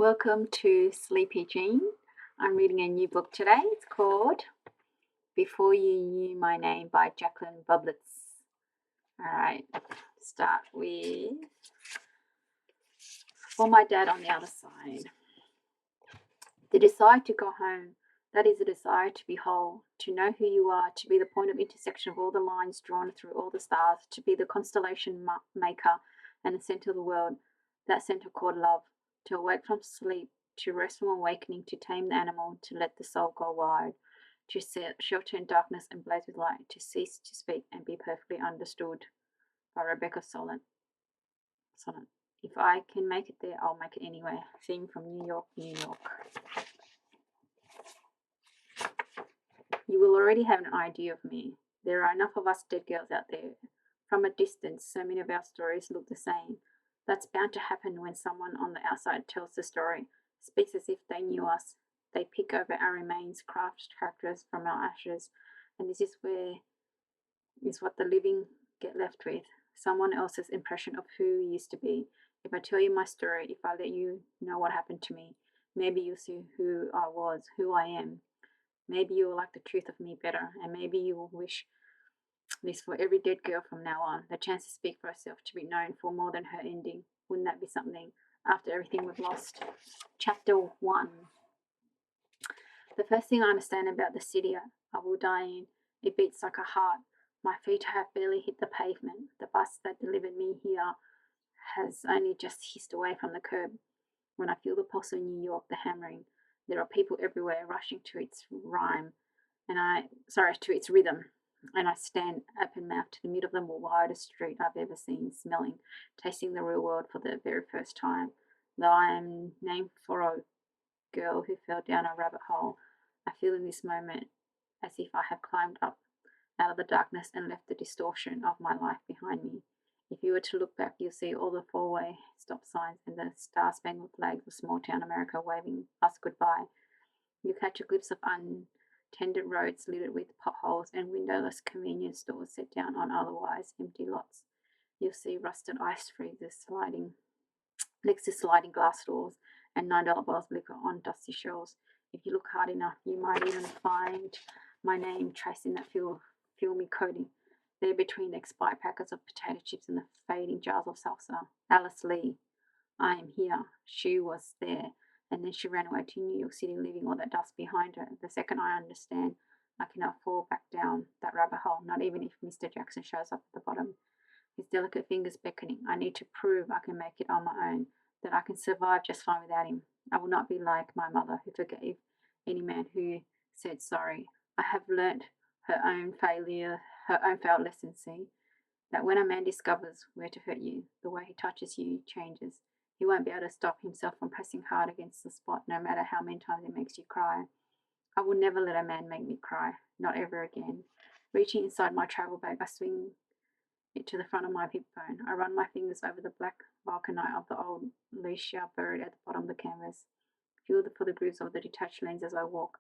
Welcome to Sleepy Jean. I'm reading a new book today. It's called Before You Knew My Name by Jacqueline Bublitz. Alright, start with For My Dad on the Other Side. The desire to go home, that is a desire to be whole, to know who you are, to be the point of intersection of all the lines drawn through all the stars, to be the constellation maker and the center of the world, that center called love, to awake from sleep, to rest from awakening, to tame the animal, to let the soul go wide, to shelter in darkness and blaze with light, to cease to speak and be perfectly understood. By Rebecca Solnit. If I can make it there, I'll make it anywhere. Theme from New York, New York. You will already have an idea of me. There are enough of us dead girls out there. From a distance, so many of our stories look the same. That's bound to happen when someone on the outside tells the story, speaks as if they knew us. They pick over our remains, craft characters from our ashes, and this is what the living get left with. Someone else's impression of who we used to be. If I tell you my story, if I let you know what happened to me, maybe you'll see who I was, who I am. Maybe you will like the truth of me better, and maybe you will wish this for every dead girl from now on, the chance to speak for herself, to be known for more than her ending. Wouldn't that be something, after everything we've lost? Chapter 1. The first thing I understand about the city I will die in, it beats like a heart. My feet have barely hit the pavement. The bus that delivered me here has only just hissed away from the curb. When I feel the pulse of New York, the hammering, there are people everywhere rushing to its to its rhythm, and I stand open-mouthed to the middle of the widest street I've ever seen, smelling, tasting the real world for the very first time. Though I am named for a girl who fell down a rabbit hole, I feel in this moment as if I have climbed up out of the darkness and left the distortion of my life behind me. If you were to look back, you'll see all the four-way stop signs and the star-spangled flag of small-town America waving us goodbye. You catch a glimpse of untended roads littered with potholes and windowless convenience stores set down on otherwise empty lots. You'll see rusted ice freezers sliding next to sliding glass doors and $9 bottles of liquor on dusty shelves. If you look hard enough, you might even find my name traced in that filmy coating, there between the expired packets of potato chips and the fading jars of salsa. Alice Lee. I am here. She was there, and then she ran away to New York City, leaving all that dust behind her. The second I understand, I cannot fall back down that rabbit hole, not even if Mr. Jackson shows up at the bottom, his delicate fingers beckoning. I need to prove I can make it on my own, that I can survive just fine without him. I will not be like my mother, who forgave any man who said sorry. I have learnt her own failed lesson, see, that when a man discovers where to hurt you, the way he touches you changes. He won't be able to stop himself from pressing hard against the spot, no matter how many times it makes you cry. I will never let a man make me cry, not ever again. Reaching inside my travel bag, I swing it to the front of my hip bone. I run my fingers over the black vulcanite of the old Leisha buried at the bottom of the canvas. Feel for the grooves of the detached lens as I walk.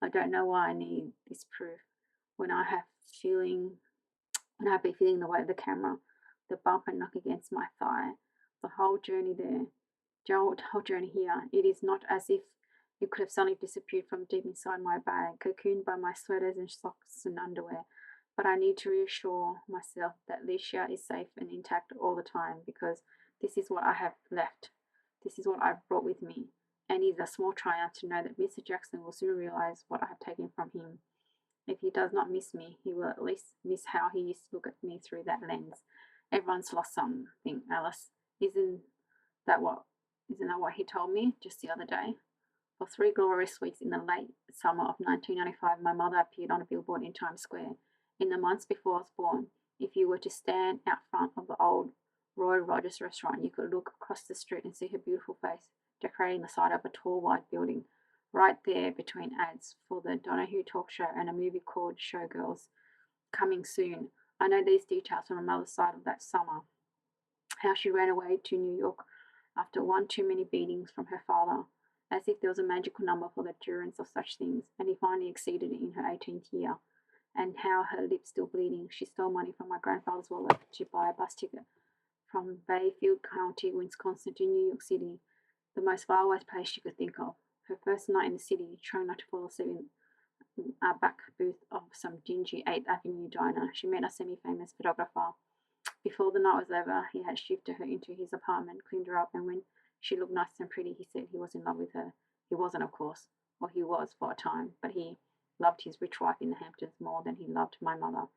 I don't know why I need this proof. When I have been feeling the weight of the camera, the bump and knock against my thigh, the whole journey here, it is not as if it could have suddenly disappeared from deep inside my bag, cocooned by my sweaters and socks and underwear. But I need to reassure myself that Leisha is safe and intact all the time, because this is what I have left. This is what I've brought with me. And it is a small triumph to know that Mr. Jackson will soon realize what I have taken from him. If he does not miss me, he will at least miss how he used to look at me through that lens. Everyone's lost something, Alice. Isn't that what he told me just the other day? For 3 glorious weeks in the late summer of 1995, my mother appeared on a billboard in Times Square. In the months before I was born, if you were to stand out front of the old Roy Rogers restaurant, you could look across the street and see her beautiful face decorating the side of a tall white building, right there between ads for the Donahue talk show and a movie called Showgirls, coming soon. I know these details from my mother's side of that summer. How she ran away to New York after one too many beatings from her father, as if there was a magical number for the endurance of such things, and he finally exceeded it in her 18th year. And how, her lips still bleeding, she stole money from my grandfather's wallet to buy a bus ticket from Bayfield County, Wisconsin to New York City. the most faraway place she could think of. Her first night in the city, trying not to fall asleep in a back booth of some dingy 8th Avenue diner, she met a semi-famous photographer. Before the night was over, he had shifted her into his apartment, cleaned her up, and when she looked nice and pretty, he said he was in love with her. He wasn't, of course, or he was for a time, but he loved his rich wife in the Hamptons more than he loved my mother.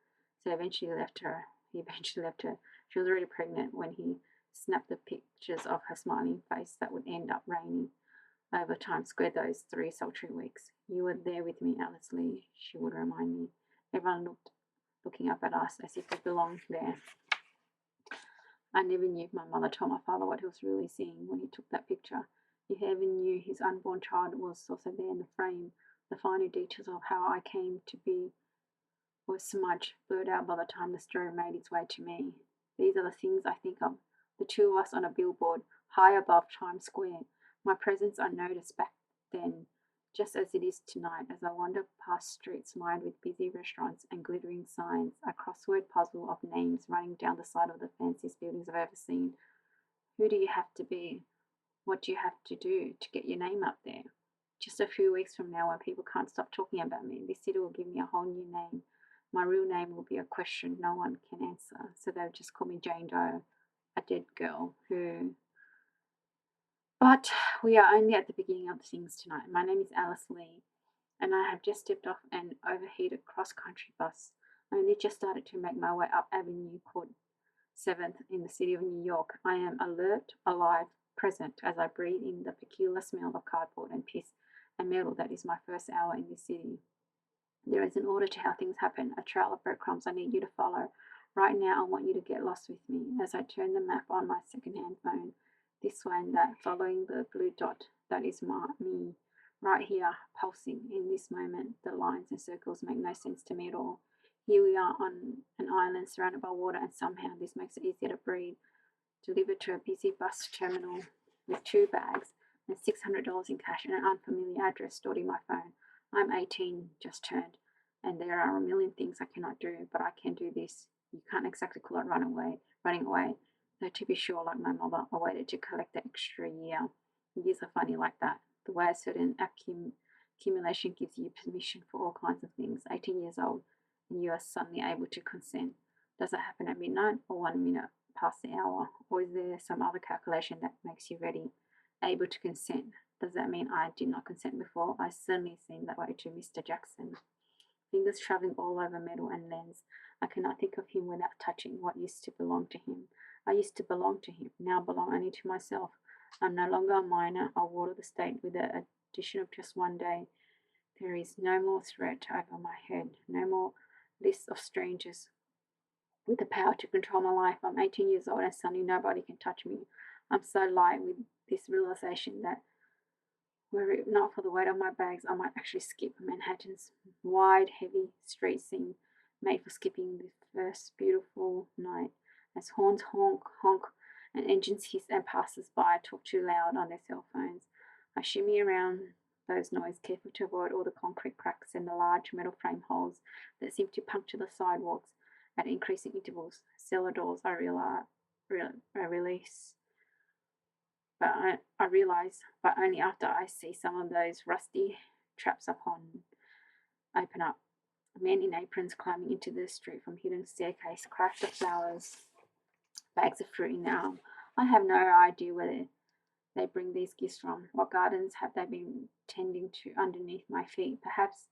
So eventually left her. He eventually left her. She was already pregnant when he snapped the pictures of her smiling face that would end up raining over Times Square those 3 sultry weeks. You were there with me, Alice Lee, she would remind me. Everyone looking up at us as if we belonged there. I never knew if my mother told my father what he was really seeing when he took that picture. He ever knew his unborn child was also there in the frame. The finer details of how I came to be was smudged, blurred out by the time the story made its way to me. These are the things I think of. The two of us on a billboard, high above Times Square. My presence unnoticed back then, just as it is tonight, as I wander past streets lined with busy restaurants and glittering signs, a crossword puzzle of names running down the side of the fanciest buildings I've ever seen. Who do you have to be? What do you have to do to get your name up there? Just a few weeks from now, when people can't stop talking about me, this city will give me a whole new name. My real name will be a question no one can answer, so they'll just call me Jane Doe, a dead girl who. But we are only at the beginning of things tonight. My name is Alice Lee, and I have just stepped off an overheated cross-country bus. I only just started to make my way up Avenue called 7th in the city of New York. I am alert, alive, present as I breathe in the peculiar smell of cardboard and piss and metal that is my first hour in this city. There is an order to how things happen, a trail of breadcrumbs I need you to follow. Right now, I want you to get lost with me as I turn the map on my second-hand phone, this way and that, following the blue dot that is me. Right here, pulsing in this moment, the lines and circles make no sense to me at all. Here we are on an island surrounded by water, and somehow this makes it easier to breathe. Delivered to a busy bus terminal with 2 bags and $600 in cash and an unfamiliar address stored in my phone. I'm 18, just turned, and there are a million things I cannot do, but I can do this. You can't exactly call it running away. Though to be sure, like my mother, I waited to collect the extra year. Years are funny like that. The way a certain accumulation gives you permission for all kinds of things. 18 years old, and you are suddenly able to consent. Does it happen at midnight or 1 minute past the hour? Or is there some other calculation that makes you ready, able to consent? Does that mean I did not consent before? I certainly seem that way to Mr. Jackson. Fingers travelling all over metal and lens. I cannot think of him without touching what used to belong to him. I used to belong to him, now belong only to myself. I'm no longer a minor. I'll water the state with the addition of just one day. There is no more threat over my head, no more list of strangers with the power to control my life. I'm 18 years old and suddenly nobody can touch me. I'm so light with this realization that were it not for the weight of my bags, I might actually skip Manhattan's wide, heavy street scene made for skipping the first beautiful night. As horns honk, honk, and engines hiss and passers-by talk too loud on their cell phones, I shimmy around those noises, careful to avoid all the concrete cracks and the large metal frame holes that seem to puncture the sidewalks at increasing intervals. Cellar doors, I release. But I realize, but only after I see some of those rusty traps open up. Men in aprons climbing into the street from hidden staircase, craft of flowers, bags of fruit in their arm. I have no idea where they bring these gifts from. What gardens have they been tending to underneath my feet? Perhaps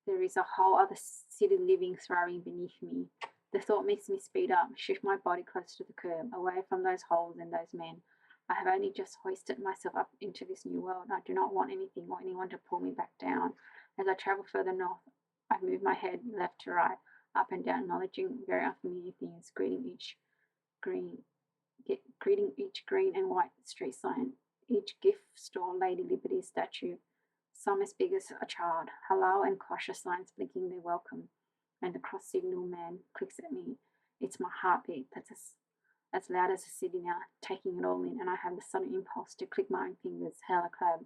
there is a whole other city living, thriving beneath me. The thought makes me speed up, shift my body close to the curb, away from those holes and those men. I have only just hoisted myself up into this new world. I do not want anything or anyone to pull me back down. As I travel further north, I move my head left to right, up and down, acknowledging very unfamiliar things, greeting each green and white street sign, each gift store, Lady Liberty statue, some as big as a child, halal and kosher signs blinking their welcome, and the cross signal man clicks at me. It's my heartbeat that's as loud as a city now, taking it all in, and I have the sudden impulse to click my own fingers, hail a cab,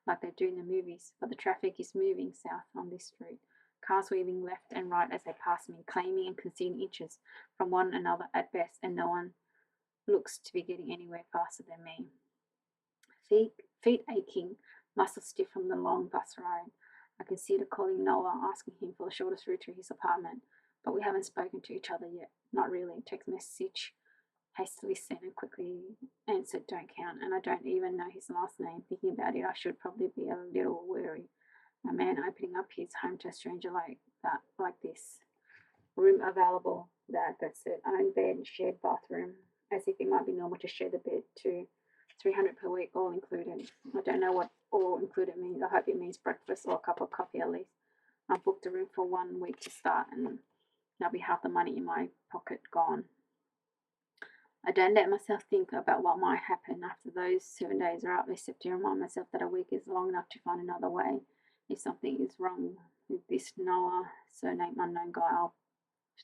like they do in the movies, but the traffic is moving south on this street. Cars weaving left and right as they pass me, claiming and conceding inches from one another at best, and no one looks to be getting anywhere faster than me. feet aching, muscles stiff from the long bus ride. I consider calling Noah, asking him for the shortest route to his apartment, but we haven't spoken to each other yet. Not really. Text message hastily sent and quickly answered don't count, and I don't even know his last name. Thinking about it, I should probably be a little wary. A man opening up his home to a stranger like this. Room available. That's it. Own bed, shared bathroom. As if it might be normal to share the bed too. 300 per week, all included. I don't know what all included means. I hope it means breakfast or a cup of coffee at least. I booked a room for 1 week to start, and that'll be half the money in my pocket gone. I don't let myself think about what might happen after those 7 days are up, except to remind myself that a week is long enough to find another way. If something is wrong with this Noah, surname unknown guy, I'll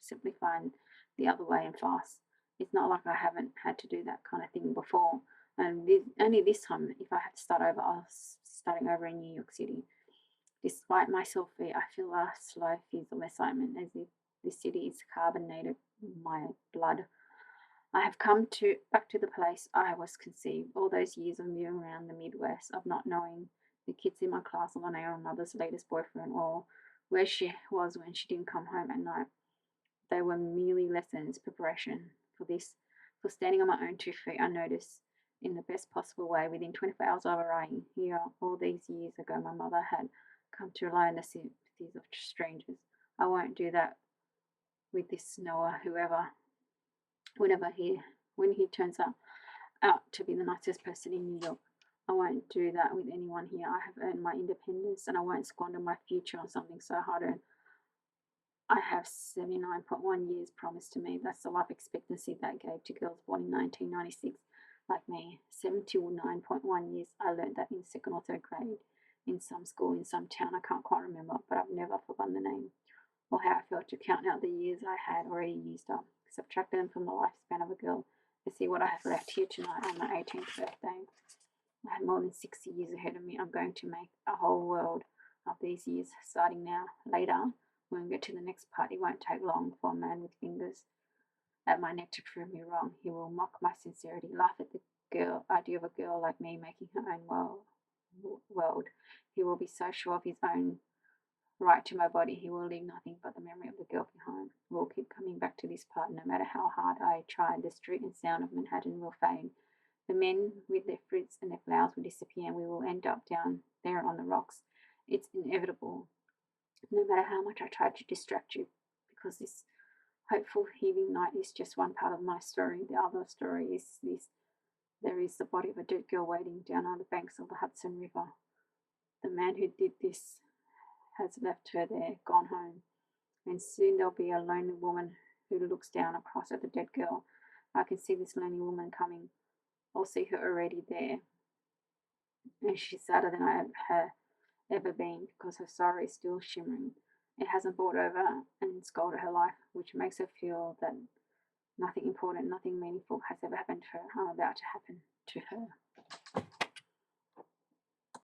simply find the other way and fast. It's not like I haven't had to do that kind of thing before. And only this time, if I had to start over, I was starting over in New York City. Despite my self-fear, I feel a slow fizz of excitement as if the city is carbonated my blood. I have come back to the place I was conceived. All those years of moving around the Midwest, of not knowing the kids in my class or the name of mother's latest boyfriend or where she was when she didn't come home at night. They were merely lessons, preparation for this. For standing on my own 2 feet, I noticed in the best possible way within 24 hours of arriving here all these years ago, my mother had come to rely on the sympathies of strangers. I won't do that with this Noah, when he turns out to be the nicest person in New York. I won't do that with anyone here. I have earned my independence and I won't squander my future on something so hard earned. I have 79.1 years promised to me. That's the life expectancy that gave to girls born in 1996 like me. 79.1 years. I learned that in second or third grade in some school in some town. I can't quite remember, but I've never forgotten the name or how I felt to count out the years I had already used up. Subtract them from the lifespan of a girl to see what I have left here tonight on my 18th birthday. I have more than 60 years ahead of me. I'm going to make a whole world of these years, starting now. Later, when we get to the next part, it won't take long for a man with fingers at my neck to prove me wrong. He will mock my sincerity, laugh at the idea of a girl like me making her own world. He will be so sure of his own right to my body, he will leave nothing but the memory of the girl behind. We'll keep coming back to this part no matter how hard I try. The street and sound of Manhattan will fade. The men with their fruits and their flowers will disappear, and we will end up down there on the rocks. It's inevitable, no matter how much I try to distract you, because this hopeful, heaving night is just one part of my story. The other story is this. There is the body of a dead girl waiting down on the banks of the Hudson River. The man who did this has left her there, gone home, and soon there'll be a lonely woman who looks down across at the dead girl. I can see this lonely woman coming. I'll see her already there, and she's sadder than I have ever been because her sorrow is still shimmering. It hasn't boiled over and scalded her life, which makes her feel that nothing important, nothing meaningful has ever happened to her. I'm about to happen to her.